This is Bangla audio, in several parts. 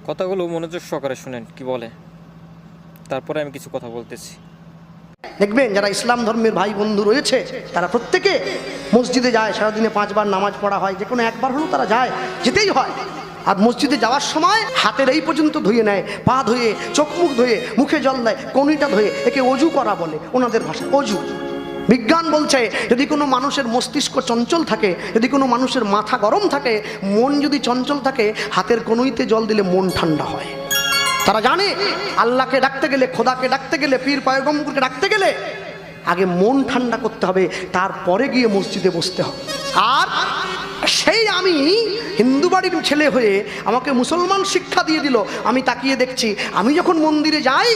কথাগুলো মনোযোগ সহকারে শুনেন কি বলে, তারপরে আমি কিছু কথা বলতেছি। দেখবেন যারা ইসলাম ধর্মের ভাই বন্ধু রয়েছে তারা প্রত্যেকে মসজিদে যায়, সারাদিনে 5 বার নামাজ পড়া হয়, যে কোনো একবার হলেও তারা যায়, যেতেই হয়। আর মসজিদে যাওয়ার সময় হাতের এই পর্যন্ত ধুয়ে নেয়, পা ধুয়ে, চোখ মুখ ধুয়ে, মুখে জল দেয়, কনুইটা ধুয়ে, একে অজু করা বলে ওনাদের ভাষায়, অজু। বিজ্ঞান বলছে যদি কোনো মানুষের মস্তিষ্ক চঞ্চল থাকে, যদি কোনো মানুষের মাথা গরম থাকে, মন যদি চঞ্চল থাকে, হাতের কনুইতে জল দিলে মন ঠান্ডা হয়। তারা জানে আল্লাহকে ডাকতে গেলে, খোদাকে ডাকতে গেলে, পীর পয়গম্বরকে ডাকতে গেলে আগে মন ঠান্ডা করতে হবে, তারপরে গিয়ে মসজিদে বসতে হবে। আর সেই আমি হিন্দু বাড়ির ছেলে হয়ে আমাকে মুসলমান শিক্ষা দিয়ে দিল, আমি তাকিয়ে দেখছি। আমি যখন মন্দিরে যাই,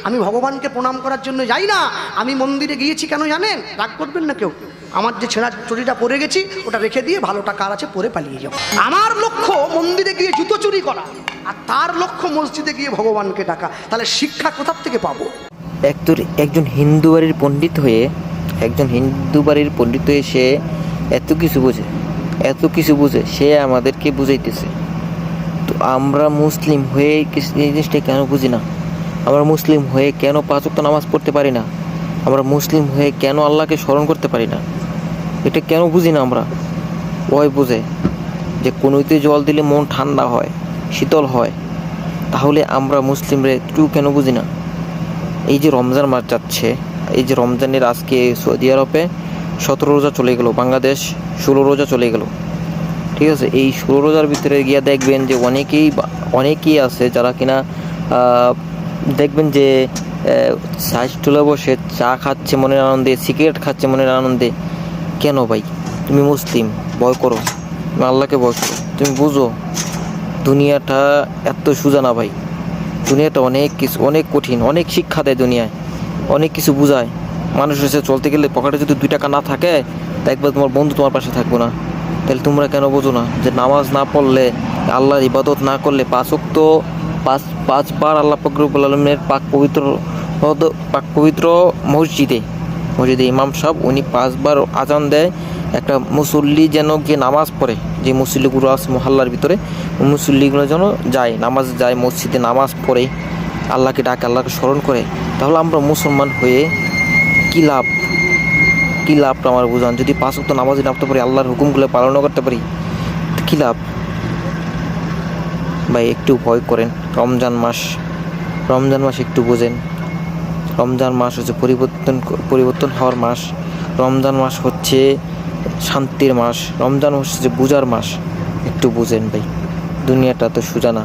আমি ভগবানকে প্রণাম করার জন্য যাই না, আমি মন্দিরে গিয়েছি কেন জানেন? রাগ করবেন না কেউ, আমার যে ছেঁড়া চুরিটা পরে গেছি ওটা রেখে দিয়ে ভালোটা কার আছে পরে পালিয়ে যাও। আমার লক্ষ্য মন্দিরে গিয়ে জুতো চুরি করা, আর তার লক্ষ্য মসজিদে গিয়ে ভগবানকে ডাকা। তাহলে শিক্ষা কোথার থেকে পাবো? একজন হিন্দু বাড়ির পণ্ডিত হয়ে, সে এত কিছু বোঝে, সে আমাদেরকে বুঝাইতেছে। তো আমরা মুসলিম হয়ে এই জিনিসটা কেন বুঝি না? আমরা মুসলিম হয়ে কেন 5 ওয়াক্ত নামাজ পড়তে পারি না? আমরা মুসলিম হয়ে কেন আল্লাহকে স্মরণ করতে পারি না? এটা কেন বুঝি না আমরা? ওই বোঝে যে কোনোতে জল দিলে মন ঠান্ডা হয়, শীতল হয়। তাহলে আমরা মুসলিমরা একটু কেন বুঝি না? এই যে রমজান মাস যাচ্ছে, এই যে রমজানের আজকে সৌদি আরবে 17 রোজা চলে গেল, বাংলাদেশ 16 রোজা চলে গেল, ঠিক আছে? এই 16 রোজার ভিতরে গিয়ে দেখবেন যে অনেকেই আছে যারা কিনা দেখবেন যে সাইজ তুলে বসে চা খাচ্ছে মনের আনন্দে, সিগারেট খাচ্ছে মনের আনন্দে। কেন ভাই? তুমি মুসলিম, ভয় করো, তুমি আল্লাহকে ভয় করো, তুমি বুঝো দুনিয়াটা এত সোজা না ভাই। দুনিয়াটা অনেক কঠিন, অনেক শিক্ষা দেয় দুনিয়ায়, অনেক কিছু বুঝায়। মানুষ এসে চলতে গেলে পকেটে যদি 2 টাকা না থাকে, একবার তোমার বন্ধু তোমার পাশে থাকবো না। তাহলে তোমরা কেন বোঝো না যে নামাজ না পড়লে, আল্লাহর ইবাদত না করলে, 5 ওয়াক্ত 5 বার আল্লাহ পাক রব্বুল আলামিনের পাক পবিত্র মসজিদে ইমাম সাহেব উনি 5 বার আজান দেয়। একটা মুসল্লি যেন গিয়ে নামাজ পড়ে, যে মুসল্লিগুলো আছে মহল্লার ভিতরে, মুসল্লিগুলো যেন যায়, নামাজ যায়, মসজিদে নামাজ পড়ে, আল্লাহকে ডাকে, আল্লাহকে স্মরণ করে। তাহলে আমরা মুসলমান হয়ে কী লাভটা আমার বুঝান? যদি 5 ওয়াক্ত নামাজে নামতে পারি, আল্লাহর হুকুমগুলো পালন করতে পারি, কী লাভ ভাই? একটু ভয় করেন। রমজান মাস একটু বোঝেন। রমজান মাস হচ্ছে পরিবর্তন হওয়ার মাস। রমজান মাস হচ্ছে শান্তির মাস। রমজান হচ্ছে যে বুঝার মাস। একটু বুঝেন ভাই, দুনিয়াটা তো সোজা না।